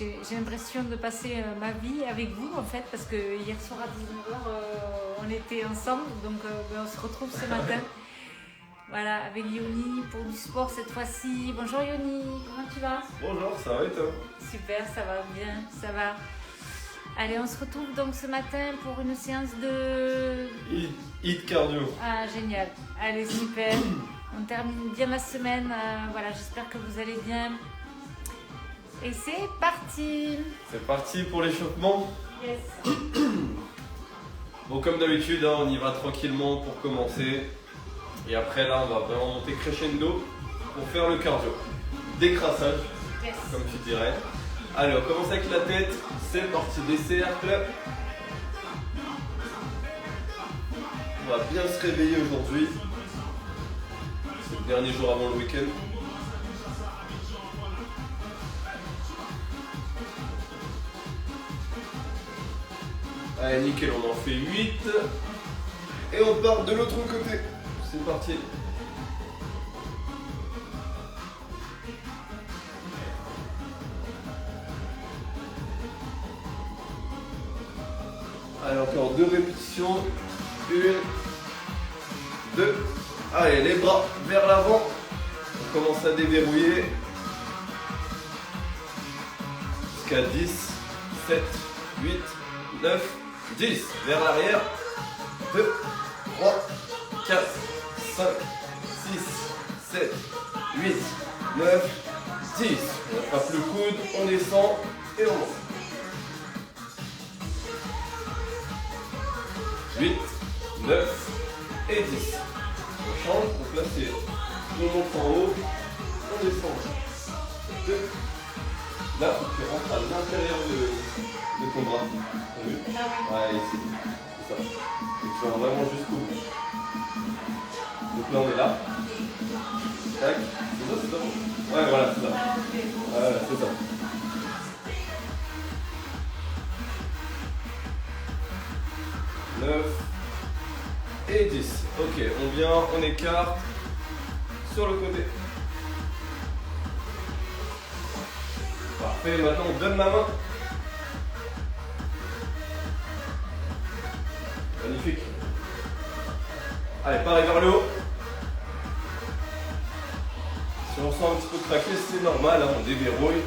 J'ai l'impression de passer ma vie avec vous en fait, parce que hier soir à 19h on était ensemble, donc on se retrouve ce matin. Voilà, avec Yoni pour du sport cette fois-ci. Bonjour Yoni, comment tu vas? Bonjour, ça va et toi? Super, ça va bien, ça va. Allez, on se retrouve donc ce matin pour une séance de... Hit cardio. Ah, génial. Allez, super. On termine bien la semaine. Voilà, j'espère que vous allez bien. Et c'est parti. C'est parti pour l'échauffement. Yes. Bon, comme d'habitude, hein, on y va tranquillement pour commencer. Et après, là, on va vraiment monter crescendo pour faire le cardio. Décrassage, Yes. comme tu dirais. Allez, on commence avec la tête. C'est parti, des cercles. On va bien se réveiller aujourd'hui. C'est le dernier jour avant le week-end. Allez, nickel, on en fait 8. Et on part de l'autre côté. C'est parti. Allez, encore 2 répétitions. 1, 2. Allez, les bras vers l'avant. On commence à déverrouiller. Jusqu'à 10, 7, 8, 9, 10. Vers l'arrière. 2, 3, 4, 5, 6, 7, 8, 9, 10. On attrape le coude, on descend et on monte. 8, 9 et 10. On change, donc là c'est on monte en haut, on descend. 2. Là, tu rentres à l'intérieur de ton bras. T'as vu? Ouais, ici. C'est ça. Et tu vas vraiment jusqu'au bout. Donc là on est là. Tac. C'est ça? Ouais, voilà, c'est ça. Ouais, c'est ça. Et 10. Ok, on vient, on écarte sur le côté. Parfait, maintenant on donne la main. Magnifique. Allez, pareil vers le haut. Si on sent un petit peu craquer, c'est normal, hein, on déverrouille.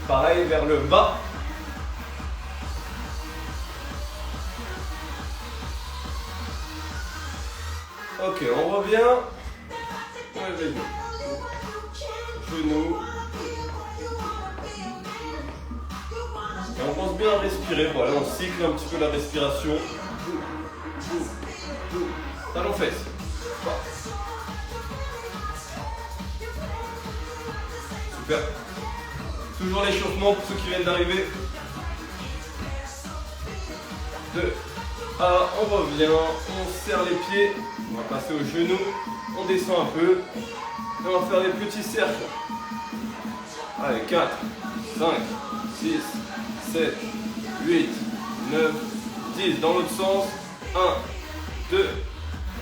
Pareil vers le bas. Ok, on revient. On réveille. Genoux. Et on pense bien à respirer. Voilà, on cycle un petit peu la respiration. Talons fesses. Super. Toujours l'échauffement pour ceux qui viennent d'arriver. 2. On revient, on serre les pieds, on va passer aux genoux, on descend un peu, et on va faire des petits cercles. Allez, 4, 5, 6, 7, 8, 9, 10, dans l'autre sens, 1, 2,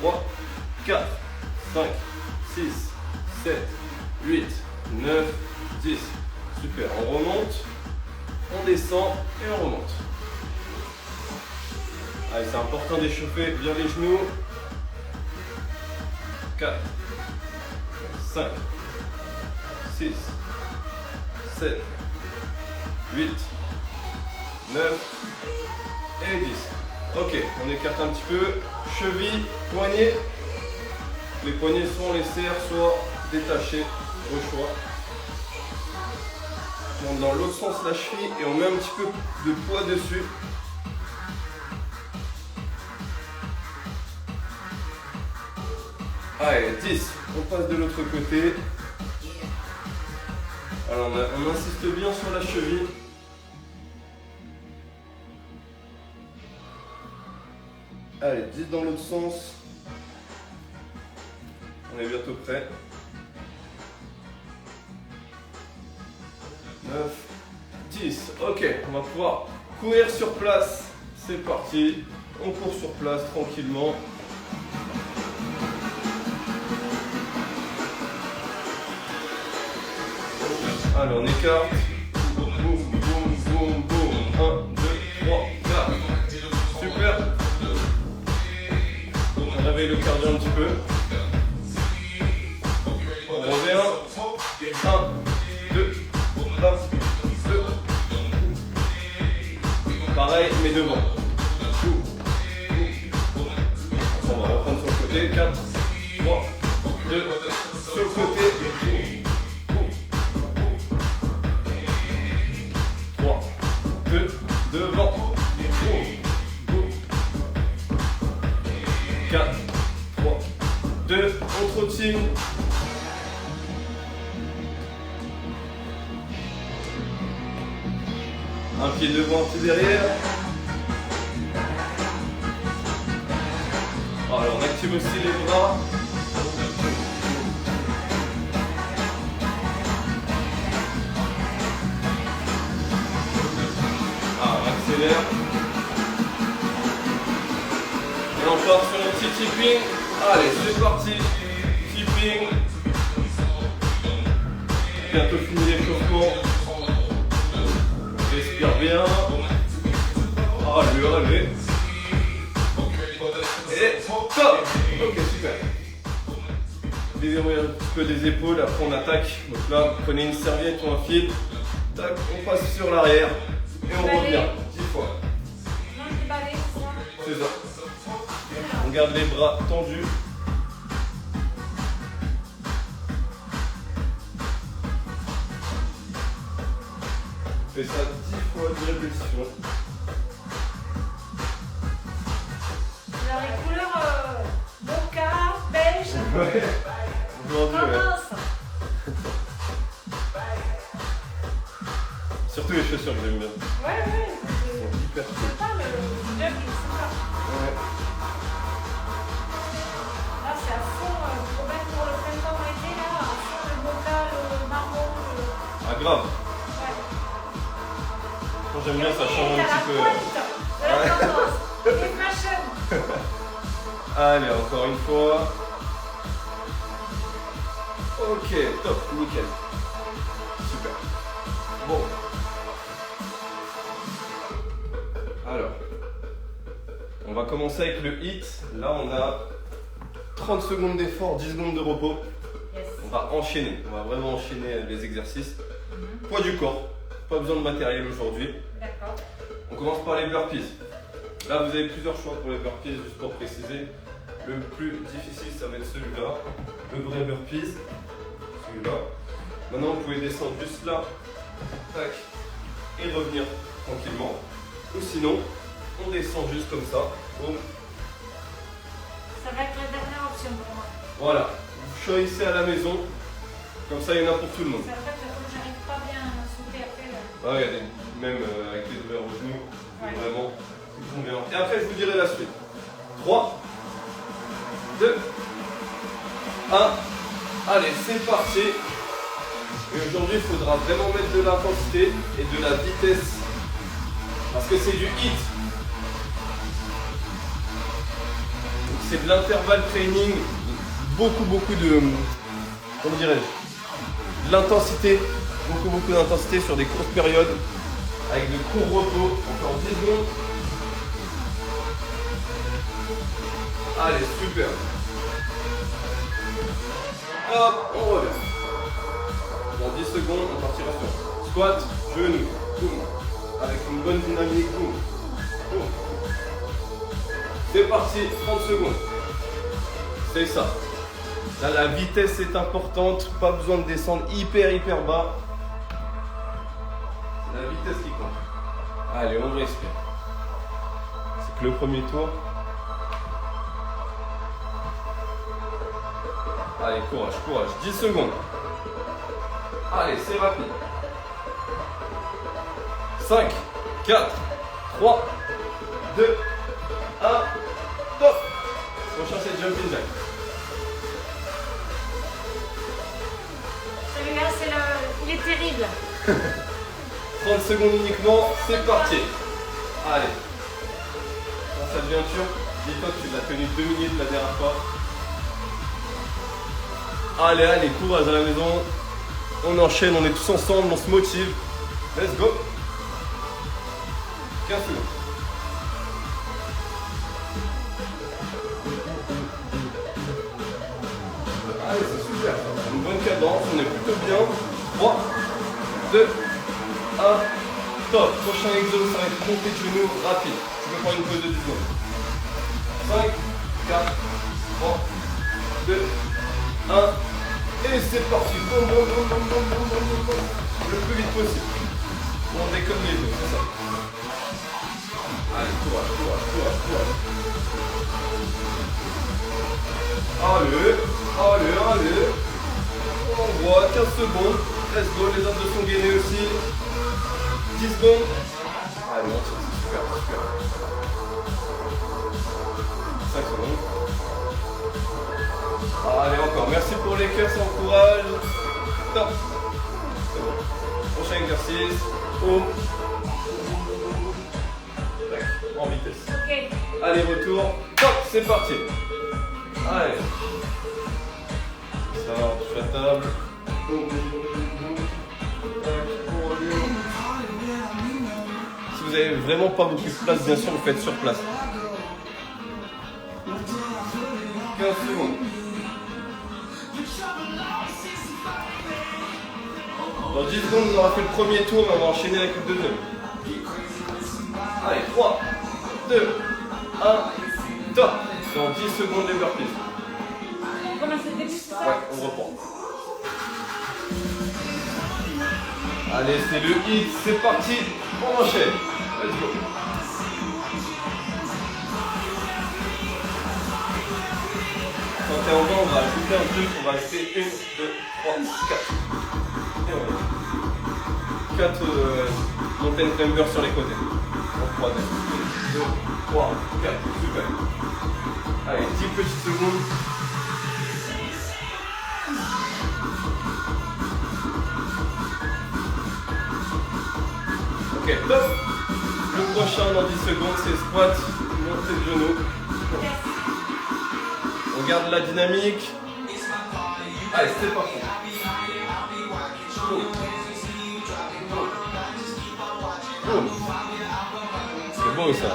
3, 4, 5, 6, 7, 8, 9, 10. Super, on remonte, on descend et on remonte. Allez, c'est important d'échauffer bien les genoux. 4, 5, 6, 7, 8, 9 et 10. Ok, on écarte un petit peu. Cheville, poignet. Les poignets, soit on les serre, soit détachés, au choix. On monte dans l'autre sens la cheville et on met un petit peu de poids dessus. Allez, 10. On passe de l'autre côté. Alors on insiste bien sur la cheville. Allez, 10 dans l'autre sens. On est bientôt prêt. 9, 10. Ok, on va pouvoir courir sur place. C'est parti. On court sur place tranquillement. Allez, on écarte. Boum, boum, boum, boum. 1, 2, 3, 4. Super. On réveille le cardio un petit peu. On revient. 1, 2, 3, 2. Pareil, mais devant. On va reprendre sur le côté. 4, 3, 2, sur le côté. 3, 2, devant. 4, 3, 2, on trottine. Un pied devant, un pied derrière. Alors on active aussi les bras. Ah, on accélère. Et on part sur un petit tipping. Allez, c'est parti. Tipping. Bientôt fini l'échauffement. Respire bien. Allez, allez. Et top. Ok, super. Déverrouillez un petit peu les épaules, après on attaque. Donc là, vous prenez une serviette ou un fil. Tac, on passe sur l'arrière. Et on revient 10 fois. C'est ça. On garde les bras tendus. On fait ça 10 fois, 10 répétitions. Alors les couleurs mocha, beige. Ouais. Aujourd'hui, ouais. Surtout les chaussures que j'aime bien. Ouais, ouais. C'est hyper cool. C'est pas le job, c'est ça. Ouais. Là, c'est à fond, même pour le printemps été, là, à fond le mocha, le marron. Ah, grave. Ouais. Moi, j'aime bien, ça change un petit peu. La tendance, les fashion. Allez, encore une fois. Ok, top, nickel. Super. Bon. Alors, on va commencer avec le HIIT. Là, on a 30 secondes d'effort, 10 secondes de repos. Yes. On va enchaîner, on va vraiment enchaîner les exercices. Poids du corps, pas besoin de matériel aujourd'hui. D'accord. On commence par les burpees. Là, vous avez plusieurs choix pour les burpees, juste pour préciser. Le plus difficile, ça va être celui-là, le vrai burpees. Celui-là. Maintenant, vous pouvez descendre juste là, tac, et revenir tranquillement. Ou sinon, on descend juste comme ça. Boum. Ça va être la dernière option pour moi. Voilà, vous choisissez à la maison. Comme ça, il y en a pour tout le monde. C'est en fait, comme j'arrive pas bien à soulever après là. Ah, il y a des, même avec les douleurs aux genoux, Ouais. vraiment, ils font bien. Et après, je vous dirai la suite. 3, 2, 1. Allez, c'est parti. Et aujourd'hui, il faudra vraiment mettre de l'intensité et de la vitesse. Parce que c'est du HIIT. Donc c'est de l'intervalle training. Beaucoup de... Comment dirais-je? De l'intensité. Beaucoup d'intensité sur des courtes périodes. Avec de courts repos. Encore 10 secondes. Allez, super. Hop, on revient. Dans 10 secondes, on partira sur squat, genou, boum. Avec une bonne dynamique, boum. Boum. C'est parti, 30 secondes. C'est ça. Là, la vitesse est importante, pas besoin de descendre hyper bas. C'est la vitesse qui compte. Allez, on respire. C'est que le premier tour. Allez, courage, 10 secondes. Allez, c'est rapide. 5, 4, 3, 2, 1, top. Prochain, c'est jumping jack. Celui-là, il est terrible. 30 secondes uniquement, c'est parti. Allez. Quand ça devient dur, dis-toi que tu l'as tenu 2 minutes la dernière fois. Allez, courage à la maison. On enchaîne, on est tous ensemble, on se motive. Let's go. 15 secondes. Allez, c'est super. Une bonne cadence, on est plutôt bien. 3, 2, 1, top. Prochain exo, ça va être montée de genoux rapide. Tu peux prendre une pause de 10 secondes. 5, 4, 3, 2, 1. Et c'est parti. Boum, boum, boum, boum, boum, boum, boum, boum. Le plus vite possible. On décolle les deux, c'est ça. Allez, courage, courage, courage, courage. Allez, allez, allez. On voit 15 secondes. Let's go, les autres sont gainés aussi. 10 secondes. Allez, on tire, c'est super, super. 5 secondes. Allez, encore. Merci pour les cœurs, ça encourage. Top. C'est bon. Prochain exercice. Oh. En vitesse. Ok. Allez, retour. Top, c'est parti. Allez. Ça, on touche la table. Si vous avez vraiment pas beaucoup de place, bien sûr, vous faites sur place. 15 secondes. Dans 10 secondes, on aura fait le premier tour, mais on va enchaîner avec le deuxième. Allez, 3, 2, 1, top. Dans 10 secondes, les burpees. On commence le début, c'est ça? Ouais, on reprend. Allez, c'est le hit, c'est parti. On enchaîne. Let's go. Quand t'es en bas, on va ajouter un truc. On va ajouter 1, 2, 3, 4. Et on va. 4 mountain climbers sur les côtés. En 3, 2, 3, 4. Super. Allez, 10 petites secondes. Ok, top. Le prochain dans 10 secondes, c'est squat, montée de genoux. On garde la dynamique. Allez, c'est parti. Boum. C'est beau ça.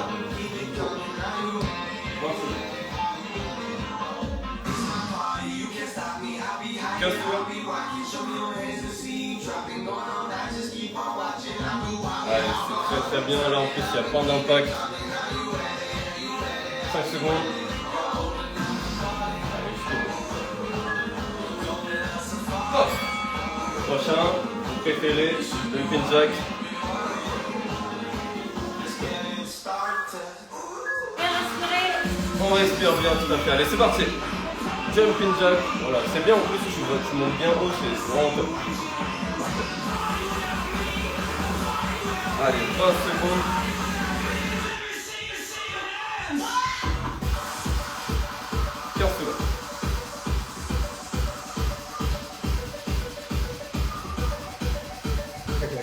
Allez, c'est très très bien. Là en plus, il n'y a pas d'impact. 5 secondes. Hop. Prochain, vous préférez le jumping jack. On respire bien, tout à fait. Allez, c'est parti. Jumping jack. Voilà, c'est bien en plus, tu montes bien haut, c'est vraiment top. Allez, 20 secondes.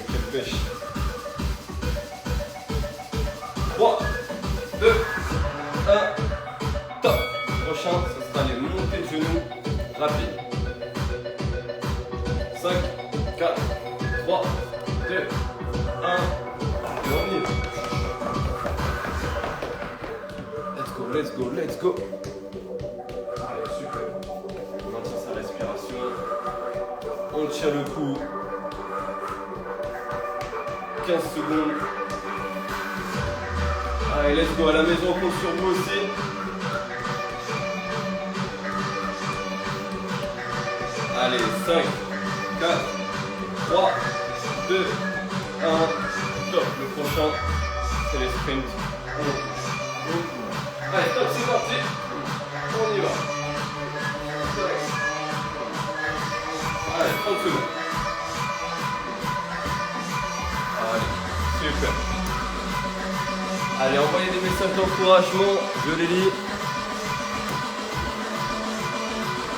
Quelle pêche. 3, 2, 1, top. Prochain, ce sera les montées de genoux rapides. 5, 4, 3, 2, 1. Et on y va. Let's go, let's go, let's go. Allez, super. On maintient sa respiration. On tient le coup. 15 secondes. Allez, let's go. À la maison, on compte sur vous aussi. Allez, 5, 4, 3, 2, 1. Top. Le prochain, c'est les sprints. Allez, top, c'est parti. On y va. Allez, 30 secondes. Allez, super. Allez, envoyez des messages d'encouragement, je les lis.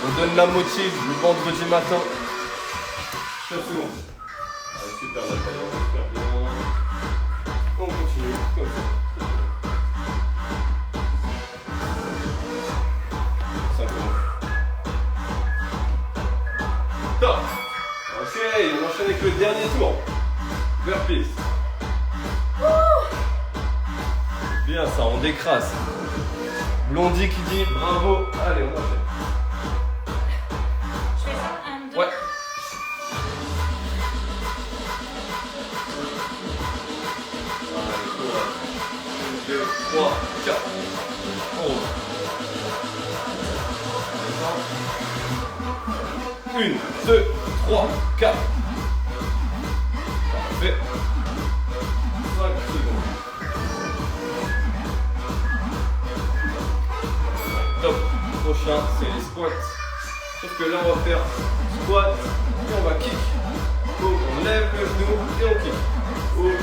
On donne la motive le vendredi matin. 15 secondes. Allez, super, super bien. On continue, comme ça. 5 secondes. Top. Ok, on enchaîne avec le dernier tour. Burpees. Bien ça, on décrasse. Blondie qui dit bravo. Allez, on enchaîne. Je fais ça, 1, 2. Ouais. 2, 3, 4. 1, 2, 3, 4. Parfait. 5 secondes. Top. Prochain, c'est les squats. Sauf que là, on va faire squat et on va kick. Boum, on lève le genou et on kick. Boum,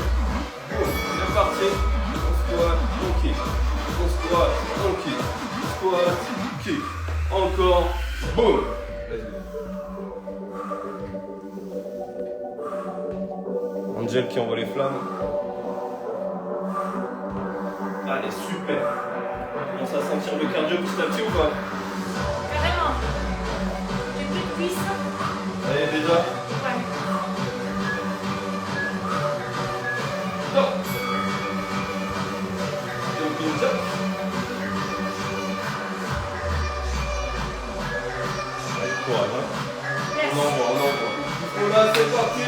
boum. C'est parti. On squat, on kick. On squat, on kick. Squat, kick. Encore. Boum. Angel qui envoie les flammes. Allez, super. On commence à sentir le cardio petit à petit ou pas? Carrément. J'ai plus de cuisses. Allez, déjà. Ouais. Top. Jumping jack. Allez, courage, hein. Yes. On envoie. On a, c'est parti.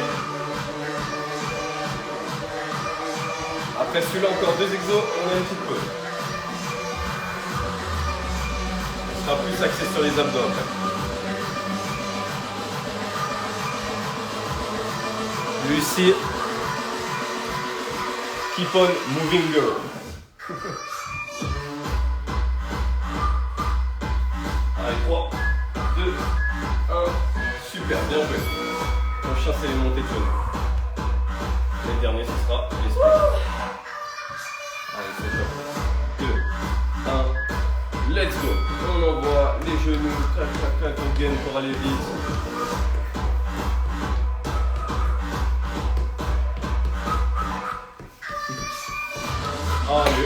Après celui-là, encore 2 exos, on a une petite pause. On sera plus axé sur les abdos après. Lucie, keep on moving girl. Allez, 3, 2, 1, super, bien joué. Prochain, c'est les montées de genoux. Les derniers, ce sera les splits. Allez, c'est top. 2, 1, let's go. On envoie les genoux, clac, on gaine pour aller vite.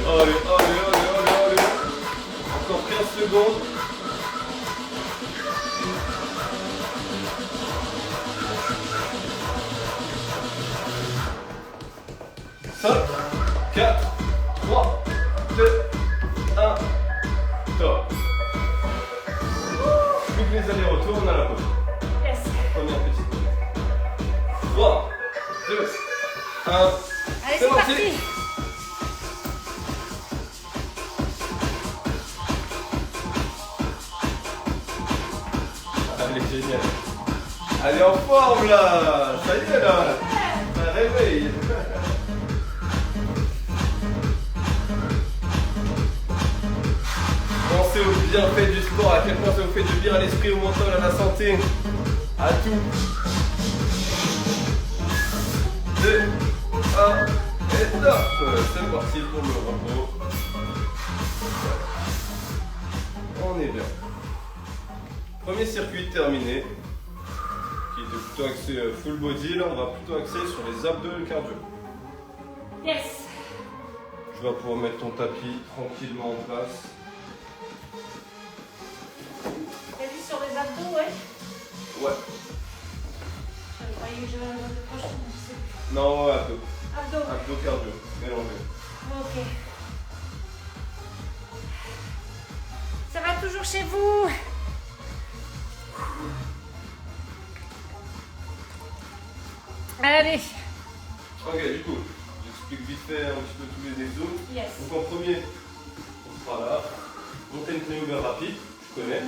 Allez. Encore 15 secondes. Cinq, 4, 3, 2, 1, top. Plus que les allers-retours, on a la pause. Yes. Première petite pause. 3, 2, 1. Allez, c'est parti. Allez, génial. Allez, en forme là. Ça y est là. Ça réveille. Pensez au bienfait du sport, à quel point ça vous fait du bien à l'esprit, au mental, à la santé, à tout. 2, 1, et top. C'est parti pour le repos. On est bien. Premier circuit terminé, qui était plutôt axé full body. Là, on va plutôt axer sur les abdos et le cardio. Yes. Je vais pouvoir mettre ton tapis tranquillement en place. Vas-y sur les abdos, ouais. Ouais. Je croyais que j'avais un peu proche. Non, ouais, abdos. Abdos. Abdos cardio, mélangé. Ok. Ça va toujours chez vous? Allez. Ok, du coup, j'explique vite fait un petit peu tous les exos. Yes. Donc en premier, on sera là. Montée climber rapide, je connais.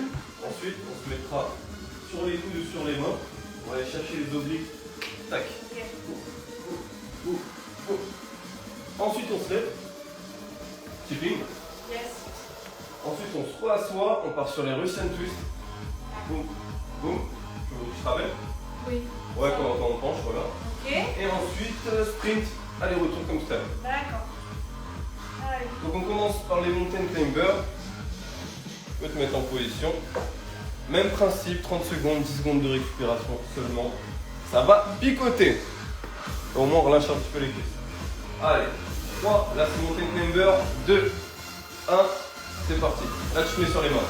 Ensuite, on se mettra sur les coudes ou sur les mains. On va aller chercher les obliques. Tac. Ok. Ensuite, on se lève. Tipping. Yes. Ensuite, on se reassoit. On part sur les Russian twist. Boum, boum. Tu te rappelles? Oui. Ouais, quand on penche, voilà. Ok. Et ensuite, sprint. Allez, retour comme ça. D'accord. Allez. Donc on commence par les mountain climbers. Tu peux te mettre en position. Même principe, 30 secondes, 10 secondes de récupération seulement. Ça va picoter. Au moins on relâche un petit peu les cuisses. Allez, 3, là c'est mountain climber, 2, 1, c'est parti. Là tu te mets sur les mains.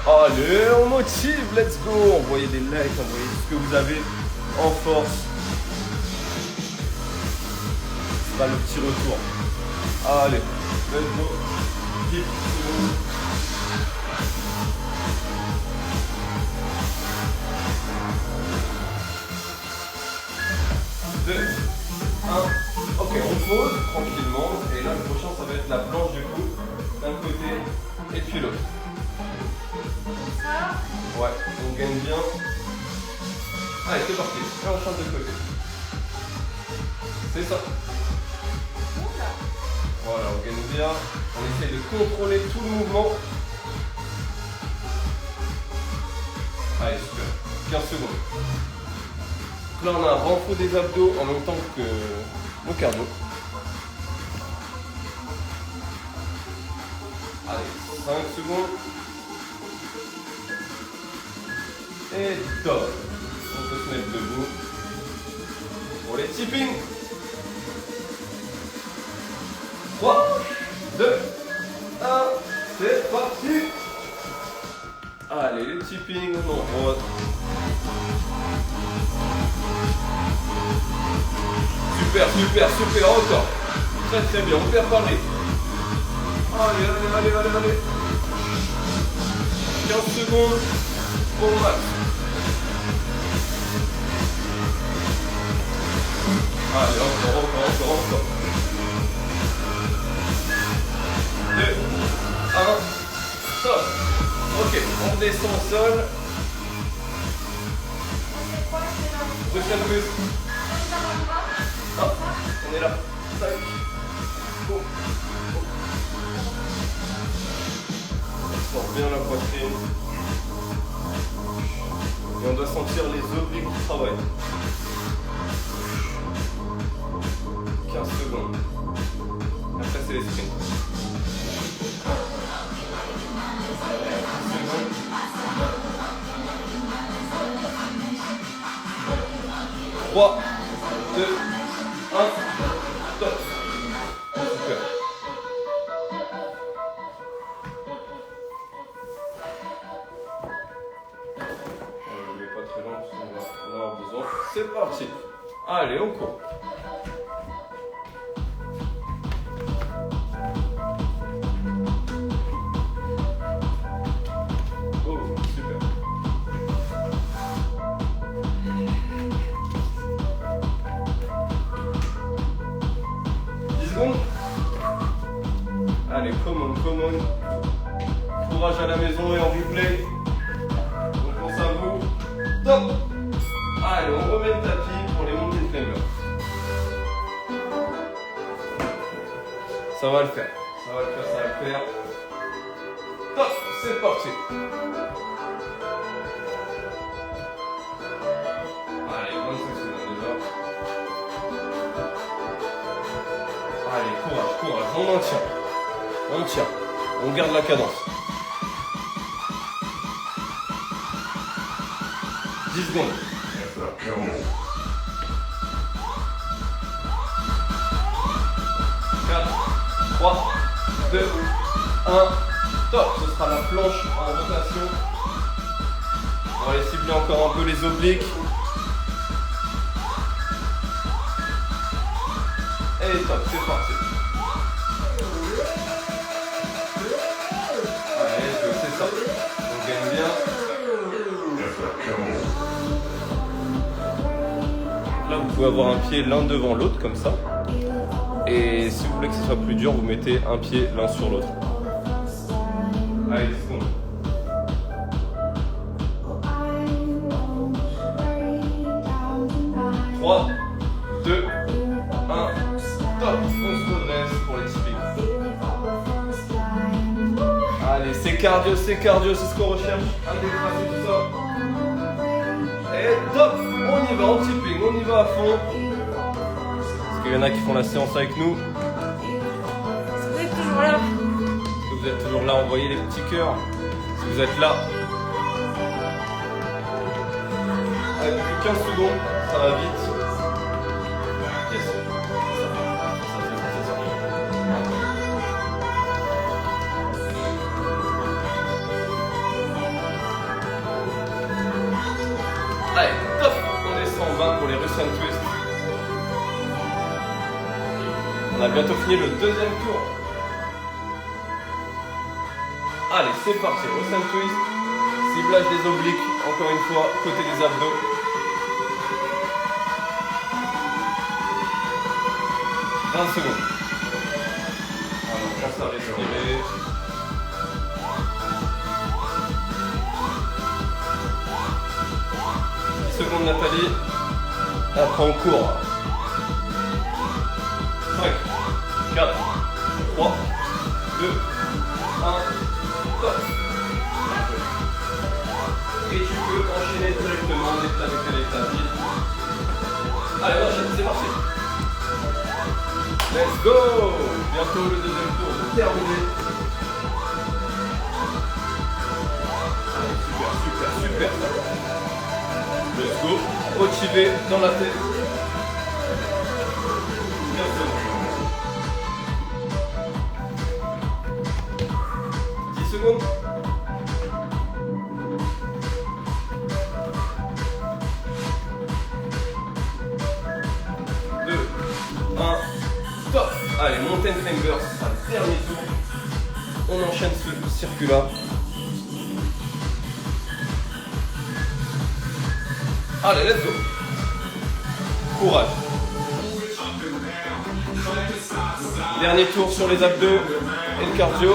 Allez, on motive, let's go. Envoyez des likes, envoyez ce que vous avez en force. Ce sera le petit retour. Allez, let's go. 10 secondes. Deux, un. Ok, on pose tranquillement. Et là, le prochain, ça va être la planche du coup. D'un côté et puis l'autre. Ouais, on gagne bien. Allez, c'est parti. Et on change de côté. C'est ça. Voilà, on gagne bien. On essaie de contrôler tout le mouvement. Allez, super. 15 secondes. Là, on a un renfort des abdos en même temps que mon cardio. Allez, 5 secondes. Et top. On peut se mettre debout. Pour les tipping. 3, 2, 1, c'est parti. Allez, les tipping, on rote. Super, super, super, encore. Très très bien, on perd pas le rythme. Allez, allez, allez, allez, allez. 15 secondes au max. Allez, encore. 2, 1, stop. Ok, on descend au sol. Deuxième plus. Hop, on est là. 5. Go. On sort bien la poitrine. Et on doit sentir les obliques qui travaillent. 15 secondes. Après, c'est les sprints. 3, 2, 1, stop. Super. On ne met pas très long parce qu'on va en avoir besoin. C'est parti. Allez, on court. Oh, super. Allez, come on. Courage à la maison et en replay. On pense à vous. Top. Allez, on remet le tapis pour les montées de climber. Ça va le faire. Top, c'est parti. Allez, 25 secondes déjà. Allez, courage, on maintient. On tient, on garde la cadence. 10 secondes. 4, 3, 2, 1, top. Ce sera la planche en rotation. On va aller cibler encore un peu les obliques. Et top, c'est parti. Allez, c'est ça. On gagne bien. Là, vous pouvez avoir un pied l'un devant l'autre, comme ça. Et si vous voulez que ce soit plus dur, vous mettez un pied l'un sur l'autre. Allez, 10 secondes. 3, 2, 1, top. On se redresse pour les tipping. Allez, c'est cardio, c'est ce qu'on recherche. Allez, dépassez tout ça. Et top, on y va en tipping, on y va à fond. Parce qu'il y en a qui font la séance avec nous. Vous êtes toujours là. Si vous êtes toujours là, envoyez les petits cœurs. Si vous êtes là. Allez, plus 15 secondes, ça va vite. Yes. C'est ça. Allez, top. On descend en bas pour les Russian Twist. On a bientôt fini le deuxième tour. Allez, c'est parti. Russian Twist. Ciblage des obliques. Encore une fois, côté des abdos. Secondes. Voilà, on commence à respirer. 10 secondes Nathalie. Après on court. 5, 4, 3, 2, 1, top. Et tu peux enchaîner directement dès que tu as décalé ta vie. Allez, on enchaîne, c'est parti. Let's go! Bientôt le deuxième tour de terminé. Allez, super. Let's go. Motivé dans la tête. 15 secondes. 10 secondes. 2, 1. Stop. Allez, mountain fingers, c'est le dernier tour. On enchaîne ce circuit-là. Allez, let's go. Courage. Dernier tour sur les abdos et le cardio.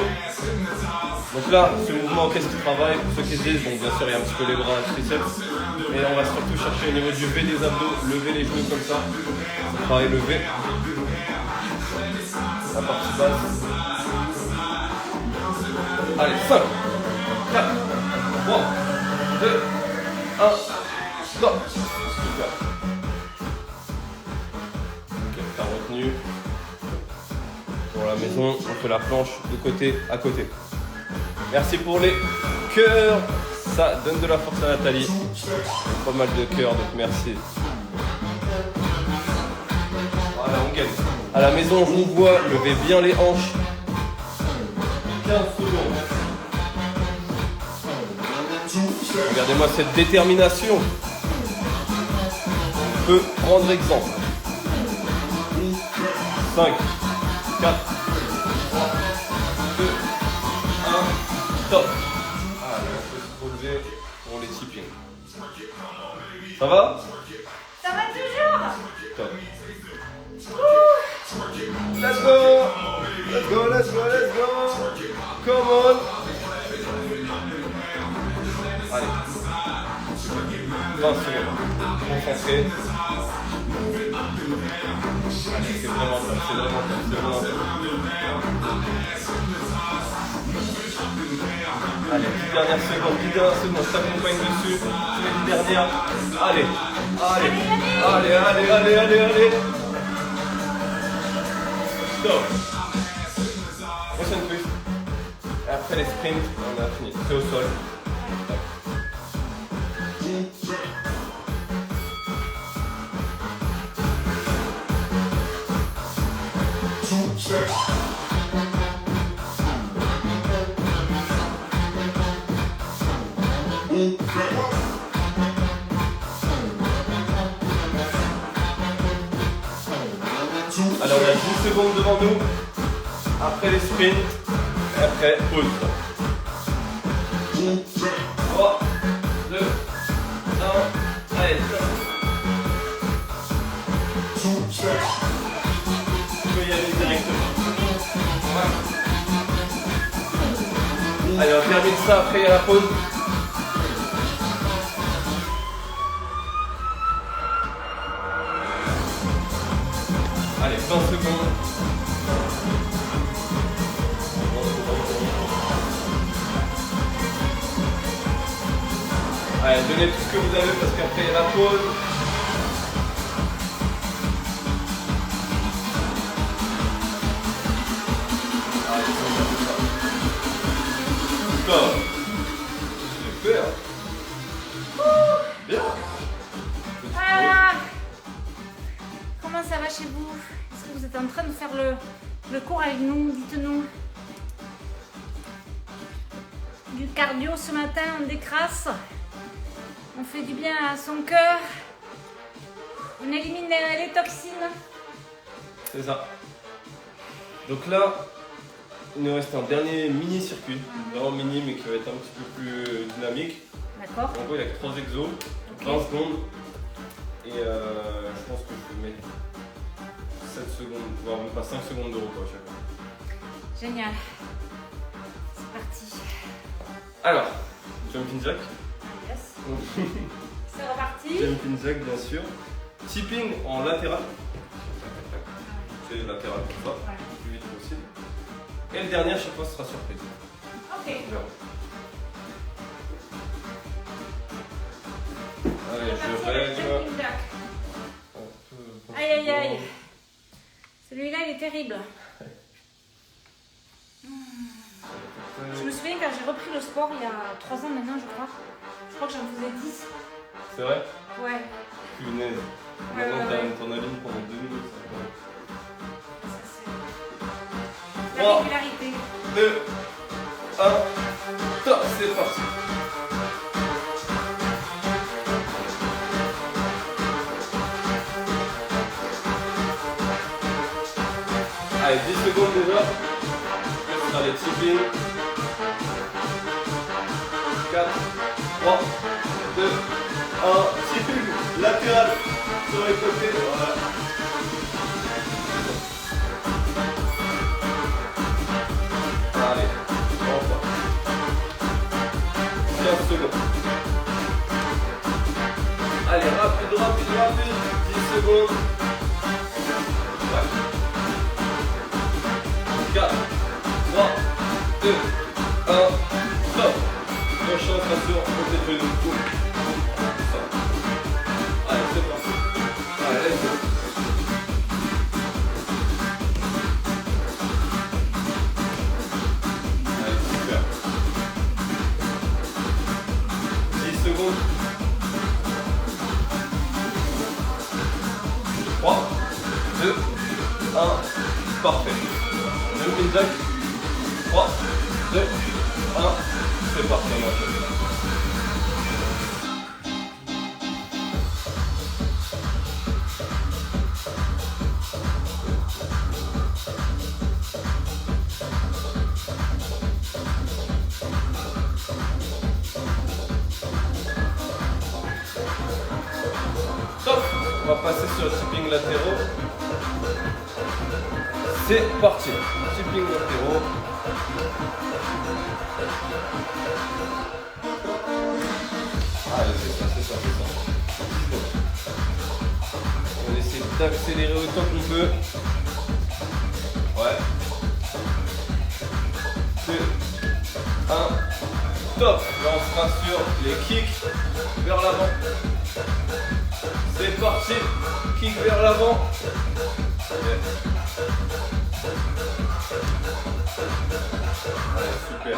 Donc là, ce mouvement, qu'est-ce qu'il travaille? Pour ceux qui se disent, bon, bien sûr, il y a un petit peu les bras, les triceps. Mais on va surtout chercher au niveau du V des abdos, lever les genoux comme ça. On travaille le V. La partie basse. Allez, 5, 4, 3, 2, 1, stop. Super. Ok, t'as retenu. Pour la maison, on fait la planche de côté à côté. Merci pour les cœurs. Ça donne de la force à Nathalie. Pas mal de cœurs, donc merci. Voilà, on gagne. À la maison, je vous vois, levez bien les hanches. 15 secondes. Regardez-moi cette détermination. On peut prendre exemple. 5, 4, 3, 2, 1, top. Allez, on peut se relever pour les tippings. Ça va? Ça va toujours? Top. Let's go! Let's go, let's go, let's go! Come on! Allez. 20 secondes. Concentré. Allez, c'est vraiment top, c'est vraiment top, c'est vraiment top. Allez, 10 dernières secondes, je t'accompagne dessus. Les 10 dernières. Allez, allez. Stop. Prochaine twist. Et après les sprints, on a fini. C'est au sol. Alors on a 10 secondes devant nous, après les sprints, et après pause. 3, 2, 1, allez, stop. Tu peux y aller directement. Allez, on termine ça, après il y a la pause. Allez, 20 secondes. Allez, donnez tout ce que vous avez parce qu'après il y a la pause. Allez, stop. Super. Bien. Voilà. Comment ça va chez vous? Est-ce que vous êtes en train de faire le cours avec nous? Dites-nous. Du cardio ce matin, on décrasse. On On fait du bien à son cœur. On élimine les toxines. C'est ça. Donc là, il nous reste un dernier mini circuit. Vraiment mini, mais qui va être un petit peu plus dynamique. D'accord. En gros, il y a que 3 exos, 20 secondes. Et je pense que je vais mettre 7 secondes, voire même pas 5 secondes de repos à chaque fois. Génial. C'est parti. Alors, jumping jack. Yes. C'est reparti. Jumping jack, bien sûr. Tipping en latéral. C'est latéral comme ça, Ouais. le plus vite possible. Et le dernier, à chaque fois, ce sera surprise. Ok. On verra. Allez, C'est je parti avec règle. jumping jack. Aïe aïe aïe. Celui-là, il est terrible. Je me souviens quand j'ai repris le sport il y a 3 ans maintenant, je crois. Je crois que j'en faisais 10. C'est vrai? Ouais. Punaise. Ouais, Maintenant, ouais, t'en alignes pendant 2 minutes. Ça, c'est la Trois. régularité. 2, 1, top, c'est parti. Allez, 10 secondes déjà. Ce sera les tipping. 4, 3, 2, 1, tipping latéral sur les côtés. Voilà. Allez, enfin. 15 secondes. Allez, rapide, rapide, rapide. 10 secondes. Ouais. 4, 3, 2, 1, stop. Prochain sera sur côté de genou. Stop. Allez, c'est parti. Allez, let's go. Allez, super. 10 secondes. 3, 2, 1, parfait. Jumping jack. 3, 2, 1, c'est parti. Top. On va passer sur le tipping latéraux. C'est parti. Tipping latéraux. Allez, c'est ça. On essaie d'accélérer autant qu'on peut. Ouais. 2, 1, top. Là, on sera sur les kicks vers l'avant. C'est parti. Kick vers l'avant. Allez, super.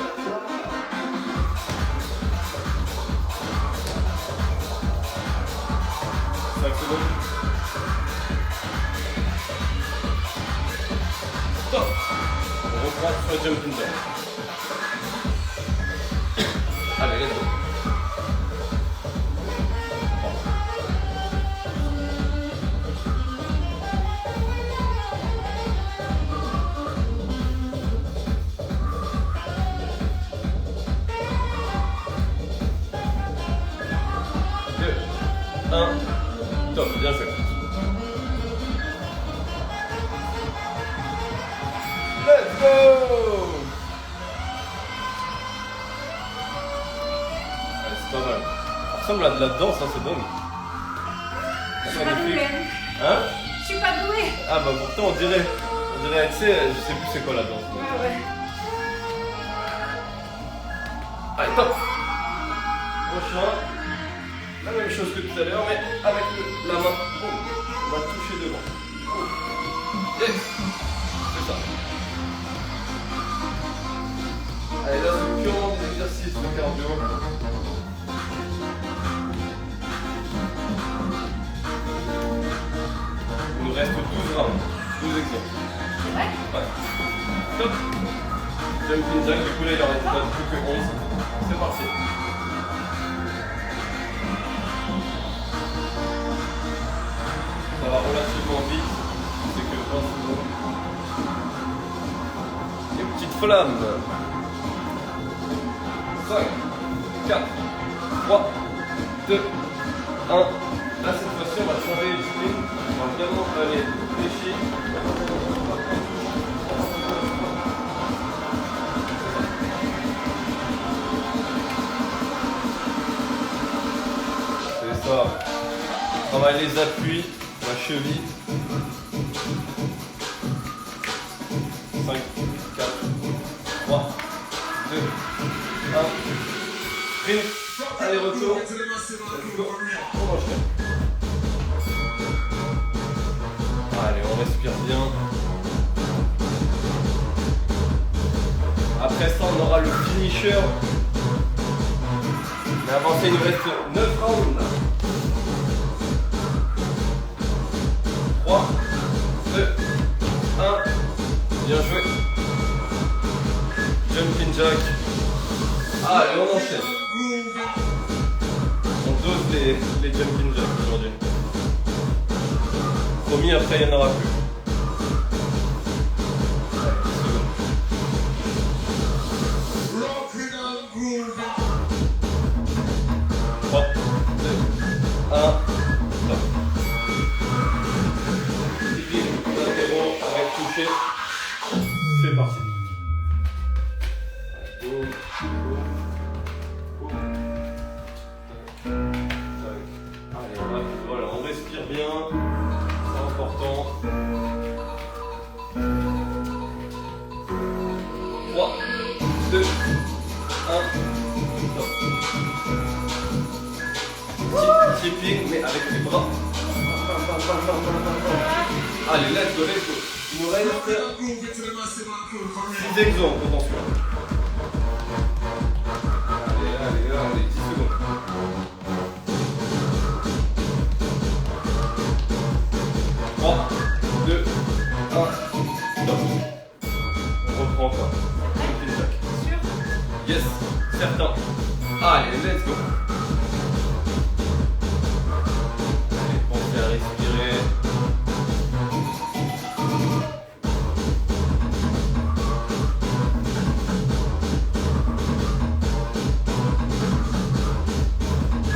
Stop. On reprend sur le jumping jack. Allez, let's go. Top, bien fait. Let's go! Ouais, c'est pas mal. Ça ressemble à de la danse, hein, c'est dingue. Je suis pas douée. Hein? Je suis pas douée. Ah bah pourtant on dirait, tu sais, je sais plus c'est quoi la danse. Ouais. Allez, top! Prochain. La même chose que tout à l'heure, mais avec la main. Boum. On va toucher devant. Boum. Yes! C'est ça. Allez, là, c'est purement des exercices de cardio. Il nous reste 12 rounds. 12 exemples. C'est vrai? Ouais. Top! Jumping jack, du coup, là, il en reste plus que 11. C'est parti. flamme. 5, 4, 3, 2, 1. Là, cette fois-ci, on va changer les spin. On va vraiment aller fléchir. C'est ça. On travaille les appuis, la cheville. 5, 4, 3, 2, 1. Sprint. Allez, retour. Let's go. On enchaîne. Allez, on respire bien. Après ça, on aura le finisher. Mais avant ça, il nous reste 9 rounds. 3, 2, 1. Bien joué. Jumping jack. Allez, on enchaîne. On dose les jumping jacks aujourd'hui. Promis, après il n'y en aura plus. Allez, 3, 2, 1, stop. On interrompt avec toucher. C'est parti. Allez, voilà, on respire bien, c'est important. 3, 2, 1, stop. Tipping, mais avec les bras. Allez, let's go, let's go. Il nous reste 6 exos en potentiel. Allez, 10 secondes. 3, 2, 1, stop. On reprend encore. Sûr? Yes, certain. Allez, let's go. Allez, pensez à respirer.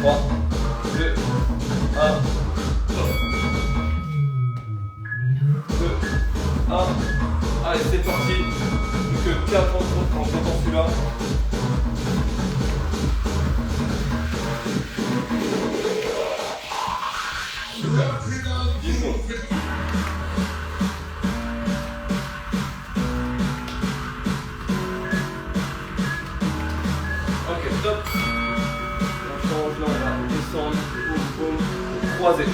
Trois, 2, 1, stop. 2, 1. Allez, c'est parti. Plus que 4 en comptant celui-là. Super. 10 secondes. Ok, stop. On va descendre, boum, croiser.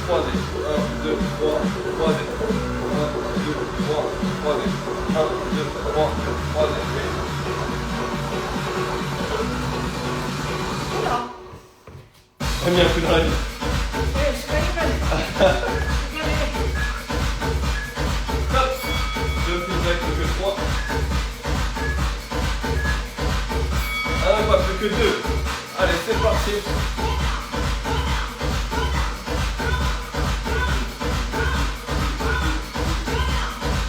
Croiser. 1, 2, 3, croiser. 1, 2, 3, croiser. 1, 2, 3, croiser. Oula. Premier coup de rallye. Je suis pas école. Stop. 2 plus jack, plus que 3. Pas plus que 2. Allez, c'est parti.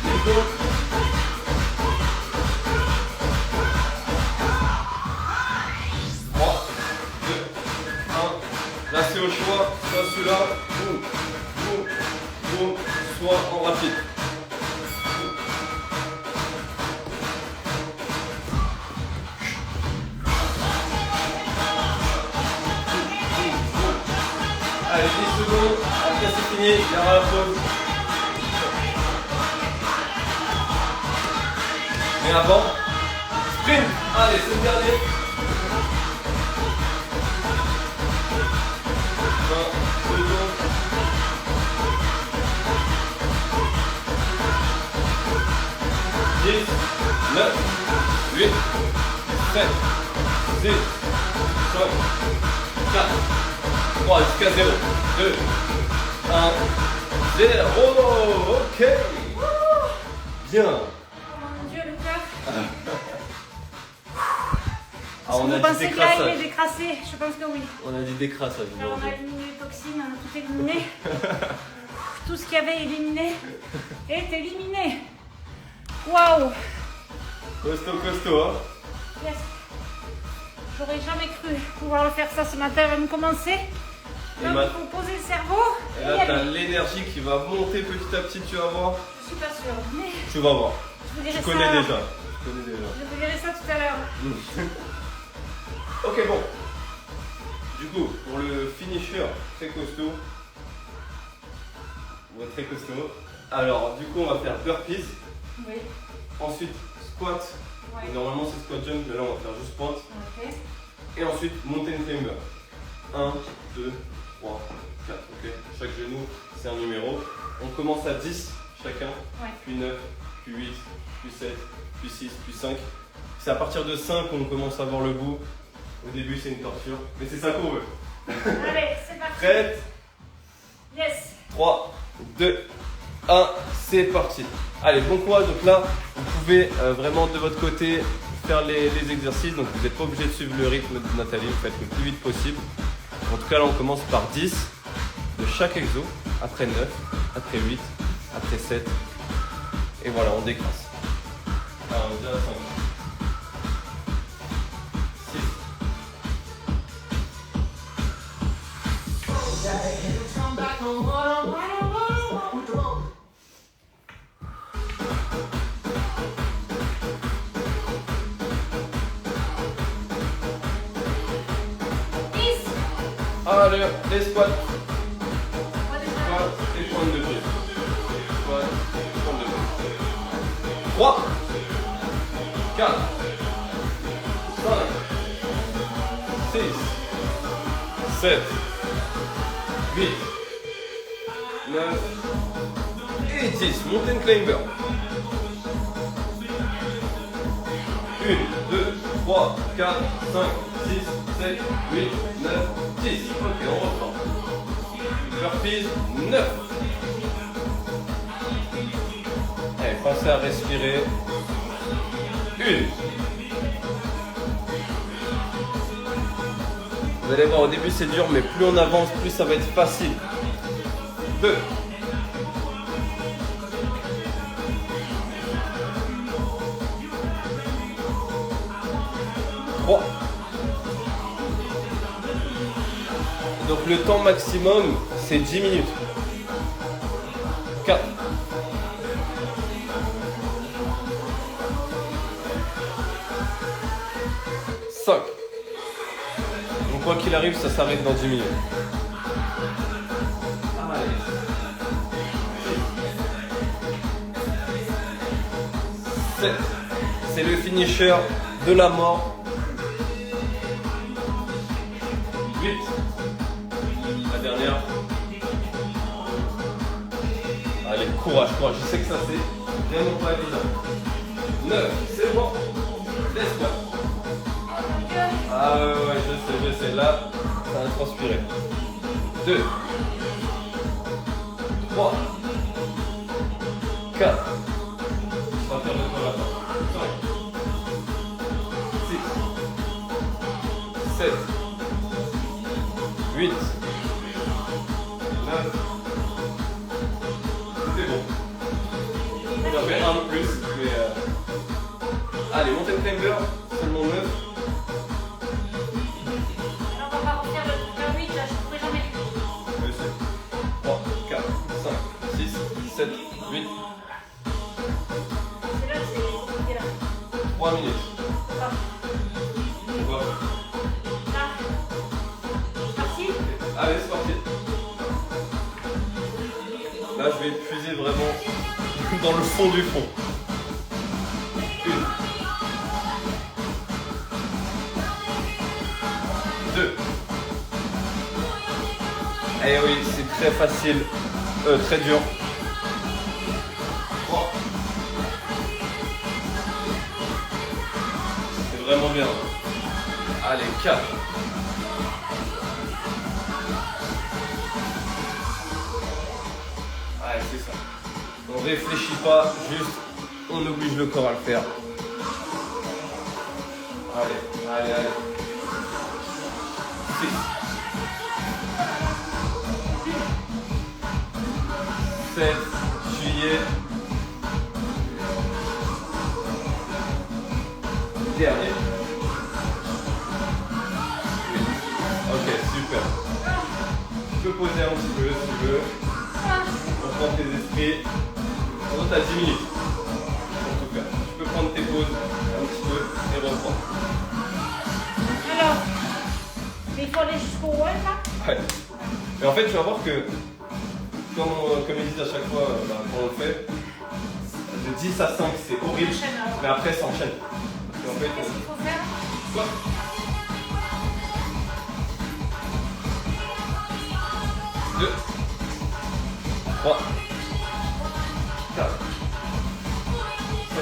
Les dos. 3, 2, 1. Là, c'est au choix. Soit celui-là, boum, boum, boum, soit en rapide. Allez, 10 secondes, après c'est fini, il y aura la pause. Mais avant, sprint. Allez, c'est le dernier. 20 secondes. 10, 9, 8, 7, 6, 5, 4, 3, jusqu'à 0, 2, 1, 0. Ok. Bien. Oh mon Dieu, le cœur. Ah, on Vous a dit pensez que là, il décrassage. est décrassé? Je pense que oui. On a dit décrassage. Alors, on a éliminé les toxines, on a tout éliminé. Tout ce qu'il y avait éliminé est éliminé. Waouh. Costaud, costaud, hein. Yes. J'aurais jamais cru pouvoir le faire ça ce matin avant de commencer. Et Donc il faut poser le cerveau. Et là, tu as l'énergie qui va monter petit à petit, tu vas voir. Je suis pas sûre, mais Tu vas voir. je vous dirai Tu ça. connais déjà. Je connais déjà. Je vous dirai ça tout à l'heure. Ok, bon. Du coup, pour le finisher, très costaud. Ouais, très costaud. Alors, du coup, on va faire burpees. Oui. Ensuite, squat. Ouais. Normalement, c'est squat jump, mais là, on va faire juste pointe. Ok. Et ensuite, mountain climber. 1, 2, 3, 4. Ok. Chaque genou, c'est un numéro. On commence à 10 chacun. Ouais. Puis 9, puis 8, puis 7, puis 6, puis 5. C'est à partir de 5 qu'on commence à voir le bout. Au début, c'est une torture. Mais c'est ça qu'on veut. Allez, c'est parti. Prête? Yes. 3, 2, 1, c'est parti. Allez, bon courage. Donc là, vous pouvez vraiment de votre côté faire les exercices. Donc vous n'êtes pas obligé de suivre le rythme de Nathalie, vous faites le plus vite possible. En tout cas, là, on commence par 10 de chaque exo, après 9, après 8, après 7. Et voilà, on décrasse. Alors, on est déjà à 5. 6. Allez, les squats. Squat et pointe de pied. Squat et pointe de pied. 3, 4, 5, 6, 7, 8, 9 et 10. Mountain climber. 1, 2, 3, 4, 5, 6, 7, 8, 9, 10. Ok, on reprend. Burpees, 9. Allez, pensez à respirer. 1. Vous allez voir, au début c'est dur, mais plus on avance, plus ça va être facile. 2. 3. Donc le temps maximum, c'est 10 minutes. 4. 5. Donc quoi qu'il arrive, ça s'arrête dans 10 minutes. Allez. 7. C'est le finisher de la mort. 8. La dernière. Allez, courage, courage. Je sais que ça c'est vraiment pas évident. 9. C'est bon. Laisse-moi. Ah ouais, je sais. Là, ça va transpirer. 2. 3. 4. On va faire le tour là. 5. 6. 7. 8. 9. C'est bon. On a fait un de plus, mais allez, mountain climber, seulement 9. Alors on va refaire le 8, là je ne pourrai jamais. 3, 4, 5, 6, 7, 8. C'est là, c'est compliqué là. 3 minutes. Ça. On va. Là. C'est parti. Allez, c'est parti. Là, je vais puiser vraiment dans le fond du fond. 1. 2. Eh oui, c'est très facile, très dur. 3. C'est vraiment bien. Allez, 4. Ouais, c'est ça. On réfléchit pas, juste on oblige le corps à le faire. Allez. 6. 7 juillet. Dernier. Ok, super. Tu peux poser un petit peu si tu veux. Reprendre tes esprits. Sinon, tu as 10 minutes. En tout cas, tu peux prendre tes pauses un petit peu et reprendre. Alors, il faut aller jusqu'au haut là. Ouais. Et en fait, tu vas voir que, comme ils disent à chaque fois quand on le fait, de 10 à 5 c'est horrible, mais après ça enchaîne. Et en fait, Qu'est-ce qu'il faut faire? quoi 2, 3, 4, 5,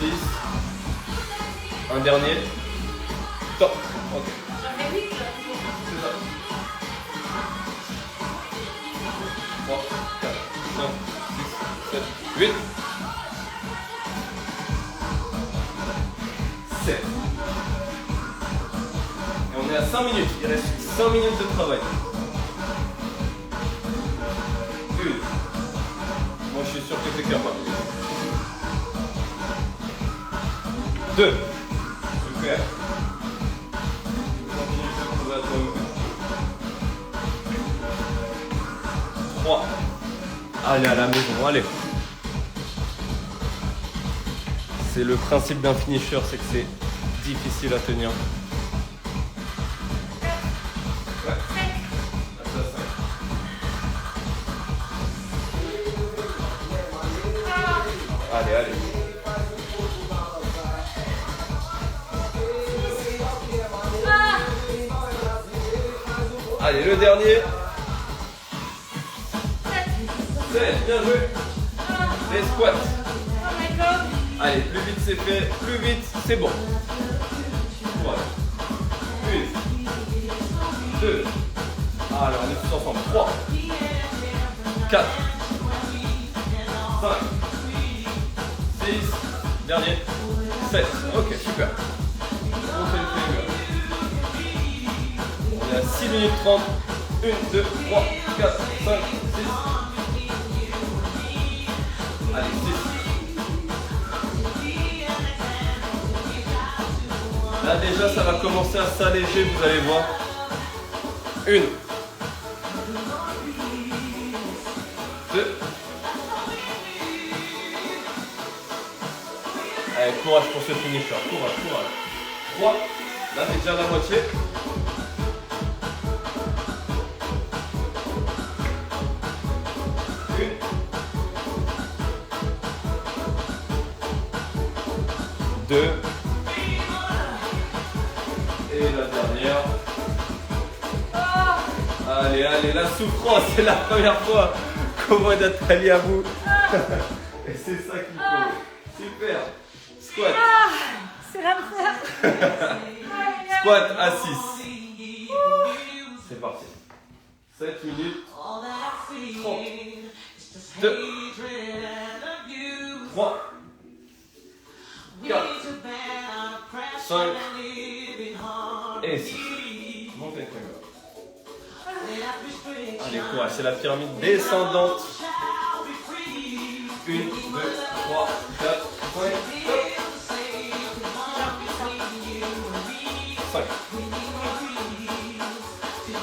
6, un dernier, top. Ok. J'en fais 8. C'est ça. 3, 4, 5, 6, 7, 8. 7. Et on est à 5 minutes. Il reste 5 minutes de travail. 1. Moi je suis sûr que t'es capable. 2. Super. 3. Allez à la maison, allez. C'est le principe d'un finisher, c'est que c'est difficile à tenir. Ouais. Allez, allez. Allez, le dernier. 7, bien joué. Les squats. Oh my god. Allez, plus vite c'est fait, plus vite c'est bon. Voilà. 1, 2. Alors, on est tous ensemble. 3, 4, 5, 6, dernier, 7. Ok, super. On fait le finger. On est à 6 minutes 30. 1, 2, 3, 4, 5, 6. Allez, 6. Là déjà ça va commencer à s'alléger, vous allez voir. 1. 2. Allez, courage pour ce finisher. Courage, courage. 3. Là t'es déjà à la moitié. 1. 2. Et la dernière. Allez, allez, la souffrance, c'est la première fois qu'on voit Nathalie à bout. Et c'est ça qu'il faut. Super. Squat. C'est l'enfer. Squat à 6. C'est parti. 7 minutes. 30. 2. 3. 4. 5. Et 6. Montez le finger. Allez, courage, c'est la pyramide descendante. 1, 2, 3, 4, 5, 5.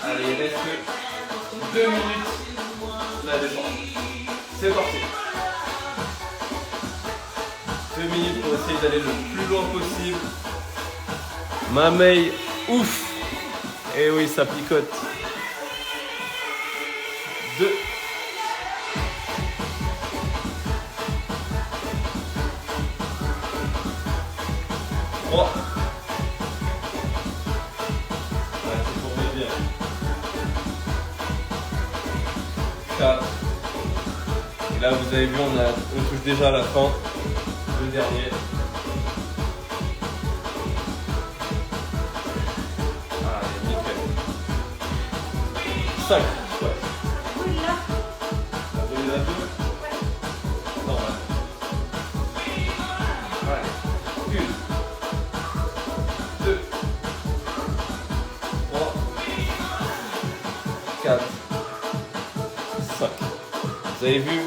Allez, il reste 2 minutes. La descente. C'est parti. 2 minutes pour essayer d'aller le plus loin possible. Mamei, ouf. Et oui, ça picote. 2. 3. Ouais, c'est pour bien. 4. Et là, vous avez vu, on touche déjà à la fin. Le dernier. Allez, nickel. 5. Ouais. T'as donné la 2. Normal. Allez. 1. 2. 3. 4. 5. Vous avez vu?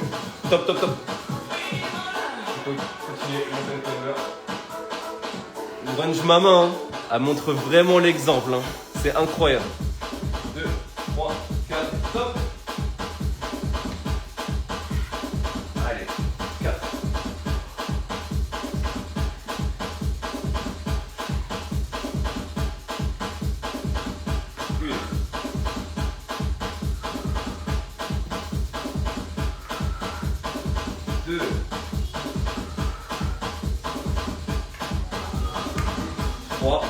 Top, top, top. Il faut continuer, monter le cover. Grunge maman, hein. Elle montre vraiment l'exemple. Hein. C'est incroyable. 2, 3, 4, top. Allez, 4. Une. 2. 3.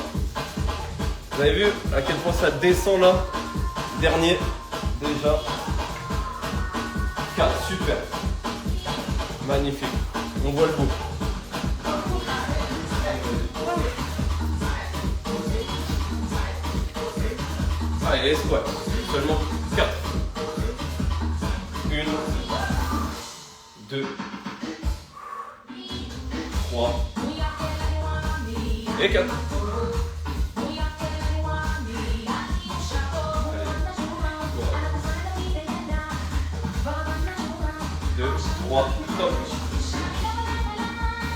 Vous avez vu à quel point ça descend là? Dernier, déjà. 4, super. Magnifique. On voit le bout. Allez, les squats. Seulement 4. 1, 2, 3 et 4. 2, 3, top.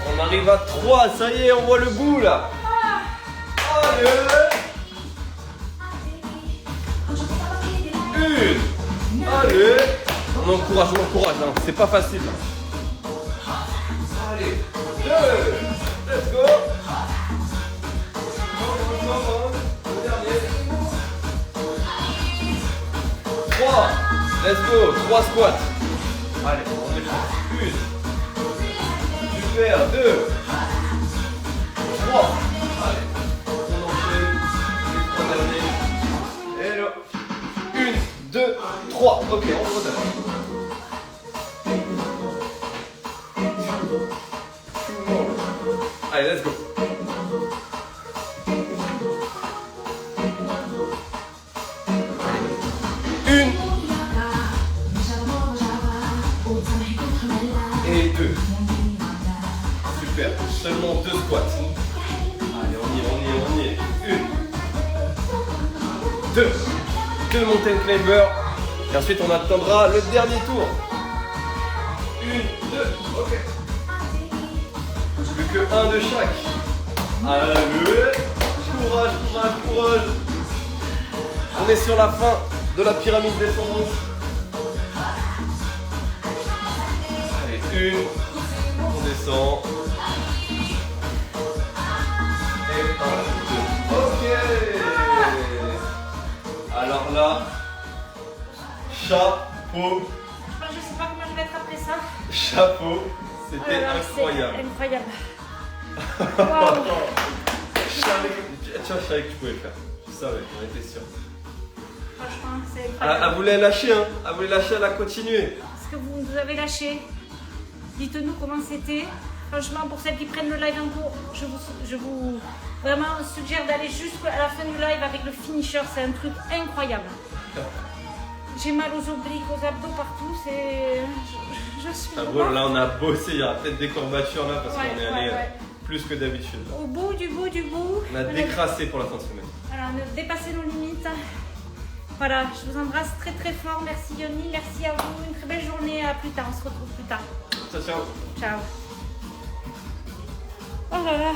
On arrive à 3, ça y est, on voit le bout là. Allez. 1. Allez. On encourage, hein. C'est pas facile là. Allez. 2. Let's go. Le dernier. 3. Let's go. 3 squats. Allez, on est prêt. 1. Super. 2. 3. Allez. On enchaîne. Les 3 derniers. Et là. 1, 2, 3. Ok, on redonne. Allez, let's go. Une. Et 2. Super. Seulement 2 squats. Allez, on y est. 1. 2. 2 mountain climbers. Et ensuite, on attendra le dernier tour. 1, 2. Ok. Plus que 1 de chaque. Allez. Courage. On est sur la fin de la pyramide descendante. Allez, 1. On descend. Et 1, 2. Ok. Alors là, chapeau. Je sais pas comment je vais être après ça. Chapeau. C'était incroyable. Incroyable. Wow. Je savais que tu pouvais le faire. Je savais, on était sûr. Franchement, c'est incroyable. Elle voulait lâcher, hein. Elle voulait lâcher, elle a continué. Est-ce que vous nous avez lâché? Dites-nous comment c'était. Franchement, pour celles qui prennent le live en cours, je vous vraiment suggère d'aller jusqu'à la fin du live avec le finisher. C'est un truc incroyable. J'ai mal aux obliques, aux abdos, partout. Je suis. Ah bon, là, on a bossé. Il y aura peut-être des courbatures là parce qu'on est allé plus que d'habitude. Au bout du bout. On a décrassé pour la fin de semaine. Voilà, on a dépassé nos limites. Voilà, je vous embrasse très très fort. Merci Yoni, merci à vous. Une très belle journée. À plus tard, on se retrouve plus tard. Ciao. Ciao. Oh là là.